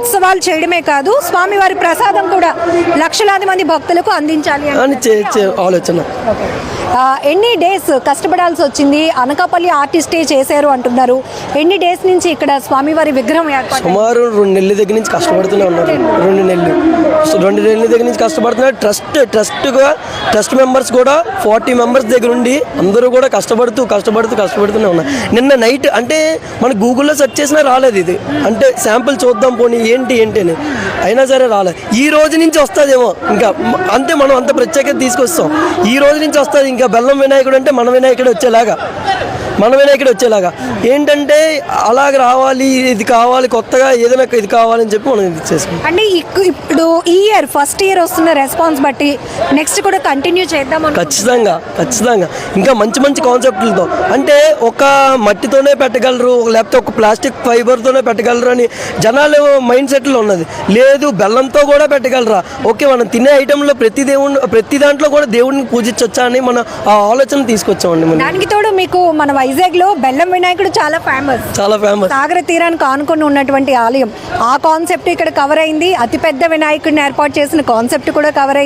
ఉత్సవాలు చేయడమే కాదు, స్వామివారి ప్రసాదం కూడా లక్షలాది మంది భక్తులకు అందించాలి అని ఆలోచన. ఎన్ని డేస్ కష్టపడాల్సి వచ్చింది? అనకాపల్లి ఆర్టిస్టే చేశారు అంటున్నారు. ఎన్ని డేస్ నుంచి ఇక్కడ స్వామివారి విగ్రహం ఏర్పాటు? సుమారు 2 నెలల దగ్గర నుంచి కష్టపడుతూనే ఉన్నారు. 2 నెలల దగ్గర నుంచి కష్టపడుతున్నారు. ట్రస్ట్ మెంబర్స్ కూడా 40 మెంబర్స్ దగ్గర ఉండి అందరూ కూడా కష్టపడుతూనే ఉన్నారు. నిన్న నైట్ అంటే మన గూగుల్లో సెర్చ్ చేసినా రాలేదు ఇది. అంటే శాంపుల్ చూద్దాం పోనీ ఏంటి అని, అయినా సరే రాలేదు. ఈ రోజు నుంచి వస్తుందేమో, ఇంకా అంతే. మనం అంత ప్రత్యేకత తీసుకొస్తాం. ఈ రోజు నుంచి వస్తుంది. ఇంకా బెల్లం వినాయకుడు అంటే మన వినాయకుడు వచ్చేలాగా ఏంటంటే అలాగ రావాలి, ఇది కావాలి, కొత్తగా ఏదైనా ఇది కావాలని చెప్పి మనం ఇది చేసుకుంటాం. అంటే ఇప్పుడు ఈ ఇయర్ ఫస్ట్ ఇయర్ వస్తున్న రెస్పాన్స్ బట్టి నెక్స్ట్ కూడా కంటిన్యూ చేద్దాం. ఖచ్చితంగా ఇంకా మంచి కాన్సెప్ట్లతో, అంటే ఒక మట్టితోనే పెట్టగలరు లేకపోతే ఒక ప్లాస్టిక్ ఫైబర్తోనే పెట్టగలరు అని జనాలు మైండ్ సెట్లో ఉన్నది. లేదు, బెల్లంతో కూడా పెట్టగలరా? ఓకే, మనం తినే ఐటెంలో ప్రతి దాంట్లో కూడా దేవుడిని పూజించవచ్చా అని మనం ఆ ఆలోచన తీసుకొచ్చామండి. దానికి తోడు మీకు మన వైజాగ్ లో బెల్లం వినాయకుడు చాలా ఫేమస్. సాగర తీరానికి ఆనుకొని ఉన్నటువంటి ఆలయం. ఆ కాన్సెప్ట్ ఇక్కడ కవర్ అయింది. అతిపెద్ద వినాయకుడిని ఏర్పాటు చేసిన కాన్సెప్ట్ కూడా కవర్ అయింది.